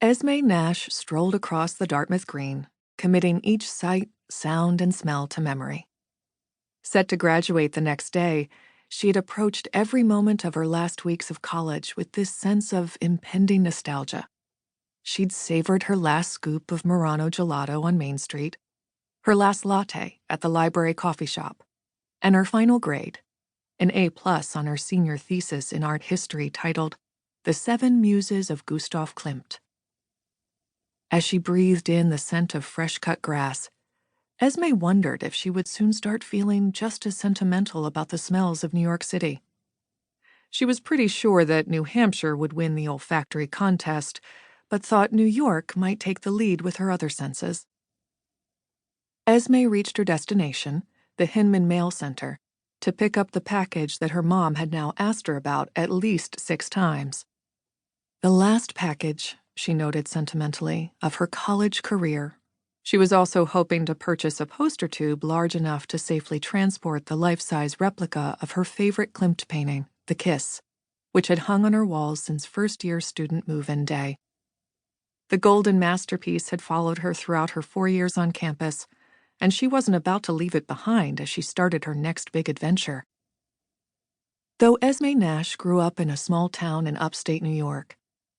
Esme Nash strolled across the Dartmouth Green, committing each sight, sound, and smell to memory. Set to graduate the next day, she had approached every moment of her last weeks of college with this sense of impending nostalgia. She'd savored her last scoop of Murano gelato on Main Street, her last latte at the library coffee shop, and her final grade, an A+ on her senior thesis in art history titled The 7 Muses of Gustav Klimt. As she breathed in the scent of fresh-cut grass, Esme wondered if she would soon start feeling just as sentimental about the smells of New York City. She was pretty sure that New Hampshire would win the olfactory contest, but thought New York might take the lead with her other senses. Esme reached her destination, the Hinman Mail Center, to pick up the package that her mom had now asked her about at least 6 times. The last package, she noted sentimentally, of her college career. She was also hoping to purchase a poster tube large enough to safely transport the life-size replica of her favorite Klimt painting, The Kiss, which had hung on her walls since first-year student move-in day. The golden masterpiece had followed her throughout her 4 years on campus, and she wasn't about to leave it behind as she started her next big adventure. Though Esme Nash grew up in a small town in upstate New York,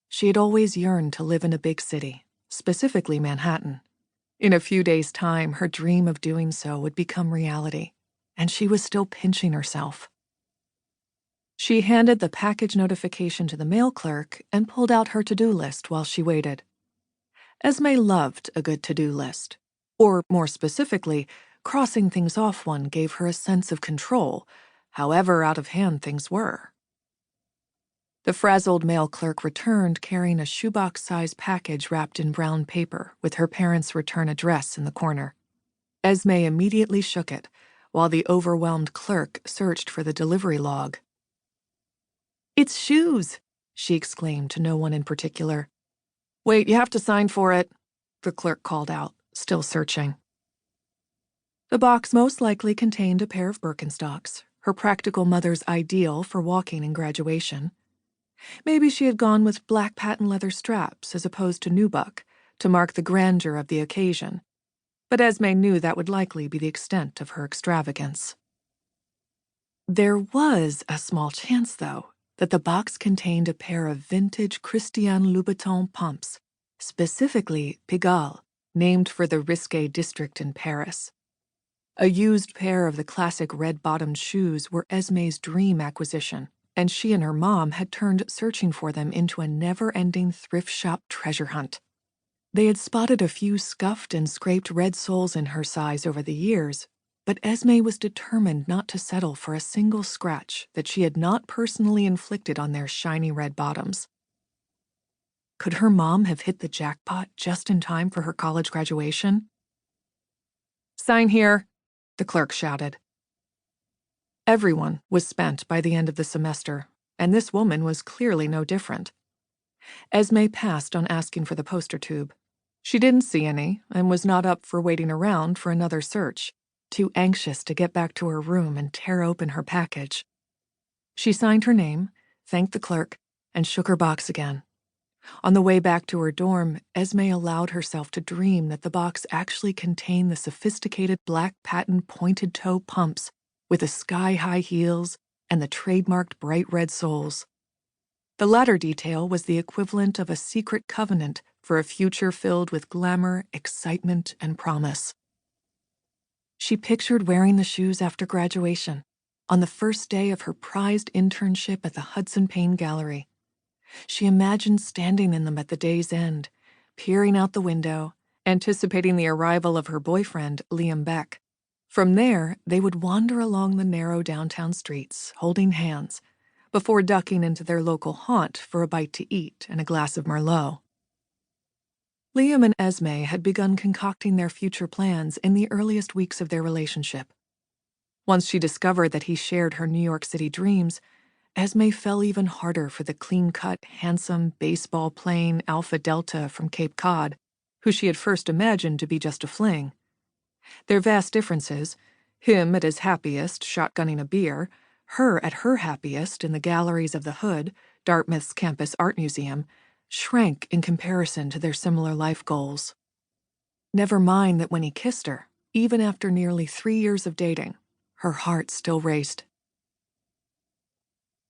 she had always yearned to live in a big city, specifically Manhattan. In a few days' time, her dream of doing so would become reality, and she was still pinching herself. She handed the package notification to the mail clerk and pulled out her to-do list while she waited. Esme loved a good to-do list. Or, more specifically, crossing things off one gave her a sense of control, however out of hand things were. The frazzled mail clerk returned carrying a shoebox-sized package wrapped in brown paper with her parents' return address in the corner. Esme immediately shook it, while the overwhelmed clerk searched for the delivery log. "It's shoes!" she exclaimed to no one in particular. "Wait, you have to sign for it," the clerk called out, still searching. The box most likely contained a pair of Birkenstocks, her practical mother's ideal for walking in graduation. Maybe she had gone with black patent leather straps as opposed to nubuck to mark the grandeur of the occasion, but Esme knew that would likely be the extent of her extravagance. There was a small chance, though, that the box contained a pair of vintage Christian Louboutin pumps, specifically Pigalle, named for the risque district in Paris. A used pair of the classic red-bottomed shoes were Esme's dream acquisition, and she and her mom had turned searching for them into a never-ending thrift shop treasure hunt. They had spotted a few scuffed and scraped red soles in her size over the years, but Esme was determined not to settle for a single scratch that she had not personally inflicted on their shiny red bottoms. Could her mom have hit the jackpot just in time for her college graduation? "Sign here," the clerk shouted. Everyone was spent by the end of the semester, and this woman was clearly no different. Esme passed on asking for the poster tube. She didn't see any and was not up for waiting around for another search, too anxious to get back to her room and tear open her package. She signed her name, thanked the clerk, and shook her box again. On the way back to her dorm, Esme allowed herself to dream that the box actually contained the sophisticated black patent pointed-toe pumps with the sky-high heels and the trademarked bright red soles. The latter detail was the equivalent of a secret covenant for a future filled with glamour, excitement, and promise. She pictured wearing the shoes after graduation, on the first day of her prized internship at the Hudson Payne Gallery. She imagined standing in them at the day's end, peering out the window, anticipating the arrival of her boyfriend, Liam Beck. From there, they would wander along the narrow downtown streets, holding hands, before ducking into their local haunt for a bite to eat and a glass of Merlot. Liam and Esme had begun concocting their future plans in the earliest weeks of their relationship. Once she discovered that he shared her New York City dreams, Esme fell even harder for the clean-cut, handsome, baseball-playing Alpha Delta from Cape Cod, who she had first imagined to be just a fling. Their vast differences, him at his happiest shotgunning a beer, her at her happiest in the galleries of the Hood, Dartmouth's campus art museum, shrank in comparison to their similar life goals. Never mind that when he kissed her, even after nearly 3 years of dating, her heart still raced.